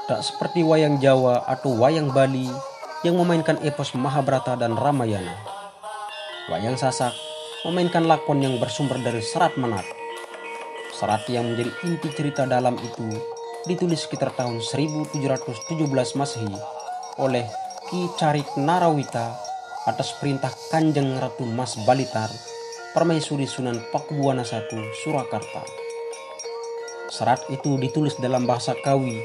Tak seperti wayang Jawa atau wayang Bali yang memainkan epos Mahabharata dan Ramayana. Wayang Sasak memainkan lakon yang bersumber dari Serat Menat. Serat yang menjadi inti cerita dalam itu ditulis sekitar tahun 1717 Masehi oleh Ki Carik Narawita atas perintah Kanjeng Ratu Mas Balitar, Permaisuri Sunan Pakubuwana I, Surakarta. Serat itu ditulis dalam bahasa Kawi,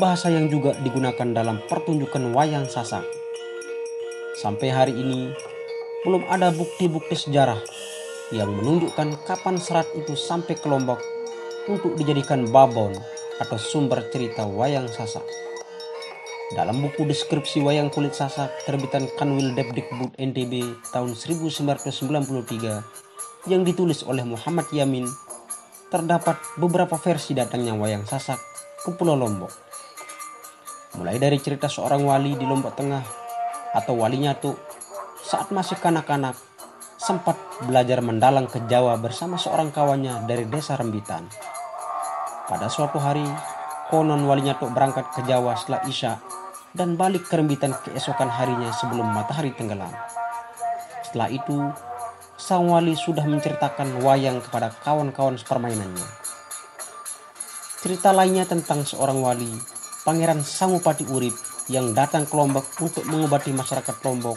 bahasa yang juga digunakan dalam pertunjukan wayang sasak. Sampai hari ini, belum ada bukti-bukti sejarah yang menunjukkan kapan serat itu sampai ke Lombok untuk dijadikan babon atau sumber cerita wayang sasak. Dalam buku deskripsi wayang kulit sasak terbitan Kanwil Depdikbud NTB tahun 1993 yang ditulis oleh Muhammad Yamin, terdapat beberapa versi datangnya wayang sasak ke Pulau Lombok. Mulai dari cerita seorang wali di Lombok Tengah atau Wali Nyatu saat masih kanak-kanak sempat belajar mendalang ke Jawa bersama seorang kawannya dari desa Rembitan. Pada suatu hari, konon Wali Nyatu berangkat ke Jawa setelah Isya dan balik ke Rembitan keesokan harinya sebelum matahari tenggelam. Setelah itu, sang wali sudah menceritakan wayang kepada kawan-kawan sepermainannya. Cerita lainnya tentang seorang wali, Pangeran Sangupati Urip, yang datang ke Lombok untuk mengobati masyarakat Lombok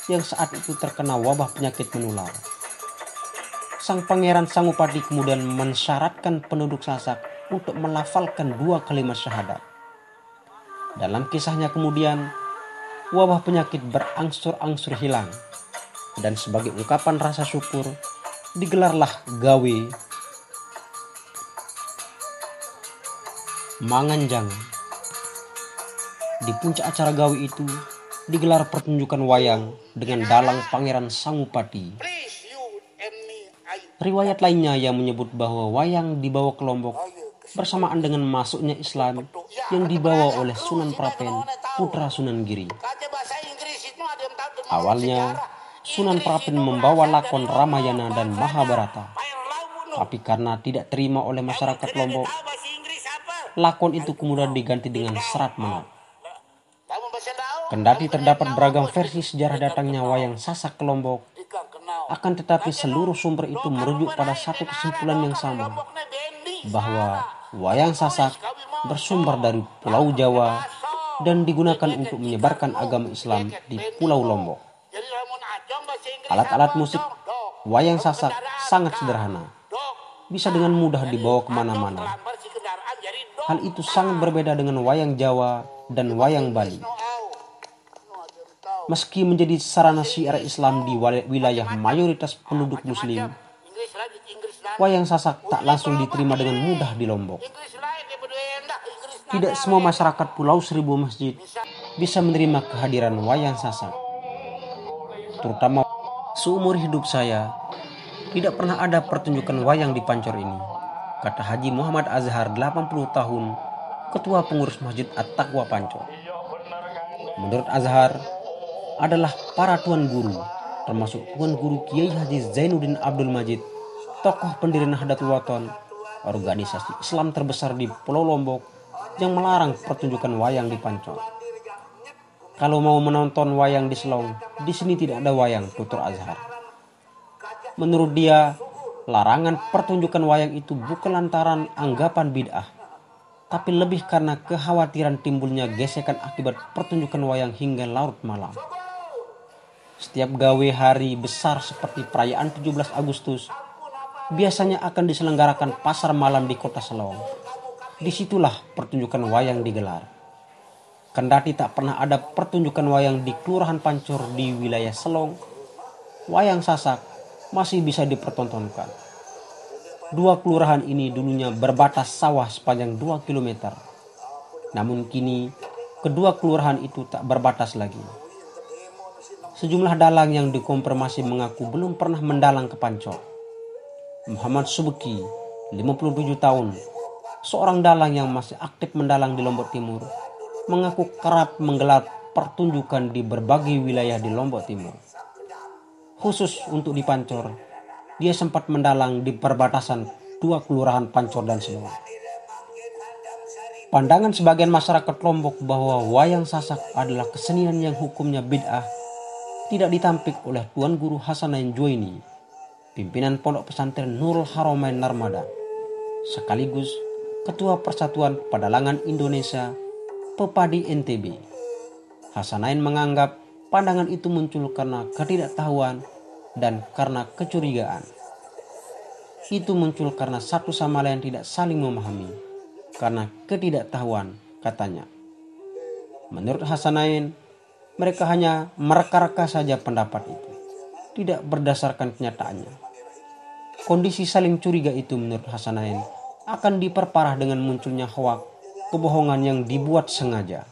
yang saat itu terkena wabah penyakit menular. Sang Pangeran Sangupati kemudian mensyaratkan penduduk Sasak untuk melafalkan 2 kalimat syahadat. Dalam kisahnya kemudian, wabah penyakit berangsur-angsur hilang, dan sebagai ungkapan rasa syukur, digelarlah gawe Manganjang. Di puncak acara gawe itu digelar pertunjukan wayang dengan dalang Pangeran Sangupati. Riwayat lainnya yang menyebut bahwa wayang dibawa ke Lombok bersamaan dengan masuknya Islam yang dibawa oleh Sunan Prapen, putra Sunan Giri. Awalnya, Sunan Prapen membawa lakon Ramayana dan Mahabharata. Tapi karena tidak terima oleh masyarakat Lombok, lakon itu kemudian diganti dengan Serat Menat. Kendati terdapat beragam versi sejarah datangnya wayang sasak ke Lombok, akan tetapi seluruh sumber itu merujuk pada satu kesimpulan yang sama, bahwa wayang sasak bersumber dari Pulau Jawa dan digunakan untuk menyebarkan agama Islam di Pulau Lombok. Alat-alat musik wayang sasak sangat sederhana, bisa dengan mudah dibawa kemana-mana. Hal itu sangat berbeda dengan wayang Jawa dan wayang Bali. Meski menjadi sarana syiar Islam di wilayah mayoritas penduduk Muslim, wayang sasak tak langsung diterima dengan mudah di Lombok. Tidak semua masyarakat Pulau Seribu Masjid bisa menerima kehadiran wayang sasak. Terutama seumur hidup saya, tidak pernah ada pertunjukan wayang di Pancor ini, kata Haji Muhammad Azhar 80 tahun, Ketua Pengurus Masjid At-Taqwa Pancor. Menurut Azhar, adalah para tuan guru, termasuk Tuan Guru Kiai Haji Zainuddin Abdul Majid, tokoh pendiri Nahdlatul Wathon, organisasi Islam terbesar di Pulau Lombok, yang melarang pertunjukan wayang di Pancor. Kalau mau menonton wayang di Selong, di sini tidak ada wayang, tutur Azhar. Menurut dia, larangan pertunjukan wayang itu bukan lantaran anggapan bid'ah, tapi lebih karena kekhawatiran timbulnya gesekan akibat pertunjukan wayang hingga larut malam. Setiap gawe hari besar seperti perayaan 17 Agustus, biasanya akan diselenggarakan pasar malam di kota Selong. Disitulah pertunjukan wayang digelar. Kendati tak pernah ada pertunjukan wayang di Kelurahan Pancor di wilayah Selong, wayang sasak masih bisa dipertontonkan. 2 kelurahan ini dulunya berbatas sawah sepanjang 2 km. Namun kini, kedua kelurahan itu tak berbatas lagi. Sejumlah dalang yang dikonfirmasi mengaku belum pernah mendalang ke Pancor. Muhammad Subeki, 57 tahun, seorang dalang yang masih aktif mendalang di Lombok Timur, mengaku kerap menggelar pertunjukan di berbagai wilayah di Lombok Timur. Khusus untuk di Pancor, dia sempat mendalang di perbatasan 2 kelurahan Pancor dan Selong. Pandangan sebagian masyarakat Lombok bahwa wayang sasak adalah kesenian yang hukumnya bid'ah tidak ditampik oleh Tuan Guru Hasanain Juwaini, pimpinan Pondok Pesantren Nurul Haramain Narmada, sekaligus Ketua Persatuan Pedalangan Indonesia Pepadi NTB. Hasanain menganggap pandangan itu muncul karena ketidaktahuan dan karena kecurigaan. Itu muncul karena satu sama lain tidak saling memahami, karena ketidaktahuan, katanya. Menurut Hasanain, mereka hanya mereka-reka saja pendapat itu, tidak berdasarkan kenyataannya. Kondisi saling curiga itu menurut Hasanain akan diperparah dengan munculnya hoak, kebohongan yang dibuat sengaja.